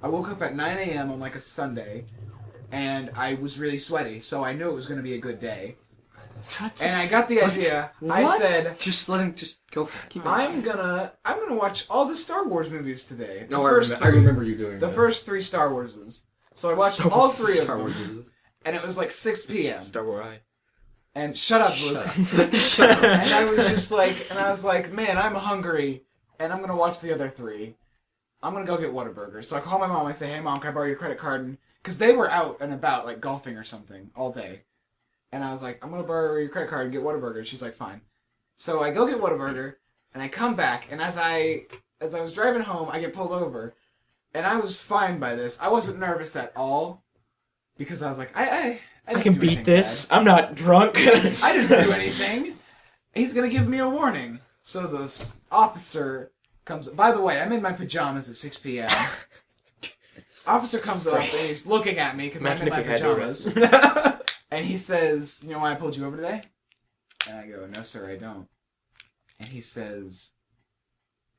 I woke up at 9 a.m. on like a Sunday, and I was really sweaty, so I knew it was going to be a good day. What? And I got the idea. What? I said, just let him just go. Keep I'm gonna watch all the Star Wars movies today. No, I remember you doing the this. first 3 Star Warses. So I watched all 3 of them, and it was like 6 p.m. Star Wars. And shut up, Luke. Shut up. And I was like, man, I'm hungry, and I'm gonna watch the other 3. I'm gonna go get Whataburger. So I call my mom. I say, hey mom, can I borrow your credit card? Because they were out and about, like golfing or something, all day. And I was like, I'm gonna borrow your credit card and get Whataburger. She's like, fine. So I go get Whataburger, and I come back, and as I was driving home, I get pulled over, and I was fine by this. I wasn't nervous at all, because I was like, I can do beat anything this. bad. I'm not drunk. I didn't do anything. He's gonna give me a warning. So this officer comes. By the way, I'm in my pajamas at 6 p.m. Officer comes up and he's looking at me because I'm in my pajamas. And he says, "You know why I pulled you over today?" And I go, "No, sir, I don't." And he says,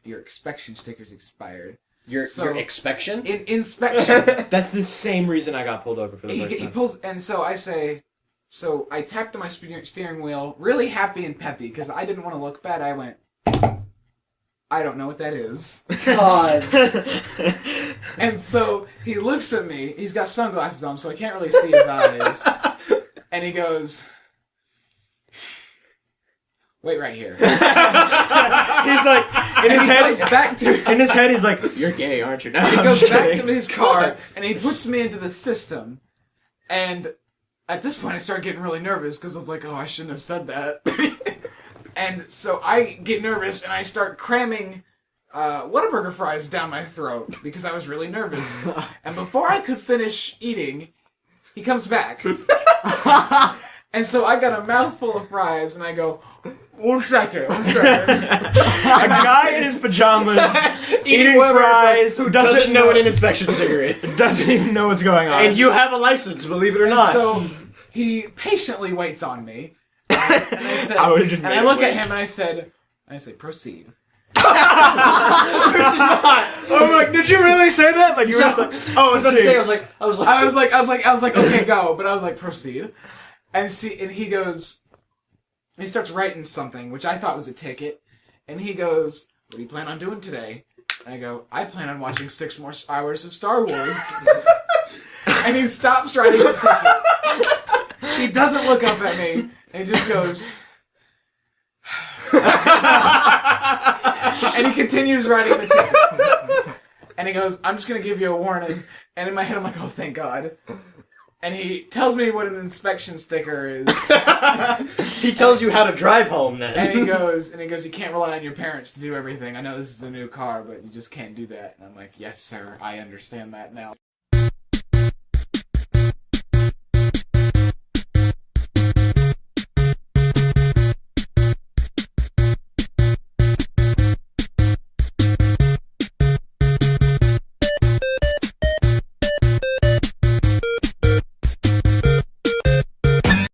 "Your inspection sticker's expired." Your inspection? Inspection. That's the same reason I got pulled over for the first He time. pulls, and so I say, so I tapped to my steering wheel, really happy and peppy, because I didn't want to look bad. I went, I don't know what that is. God. And so he looks at me. He's got sunglasses on, so I can't really see his eyes. And he goes, wait right here. He's like, in his head, goes back to in his head, he's like, "You're gay, aren't you?" Now he I'm goes just back kidding. to his car, and he puts me into the system. And at this point, I start getting really nervous, because I was like, oh, I shouldn't have said that. And so I get nervous, and I start cramming Whataburger fries down my throat, because I was really nervous. And before I could finish eating, he comes back. And so I got a mouthful of fries, and I go, one second. A guy in his pajamas eating Whataburger fries who Doesn't know what an inspection sticker is. doesn't even know what's going on. And you have a license, believe it or not. So he patiently waits on me. And I said, I would've just and made I it look wait. at him and I say, proceed. I'm like, did you really say that? Like you were just like, I was about to say, I was like, Okay, go. But I was like, proceed. And he goes, he starts writing something, which I thought was a ticket. And he goes, what do you plan on doing today? And I go, I plan on watching 6 more hours of Star Wars. And he stops writing the ticket. He doesn't look up at me. And he just goes... And he continues writing the ticket. And he goes, I'm just going to give you a warning. And in my head, I'm like, oh, thank God. And he tells me what an inspection sticker is. he tells you how to drive home then. And he goes, you can't rely on your parents to do everything. I know this is a new car, but you just can't do that. And I'm like, yes, sir, I understand that now.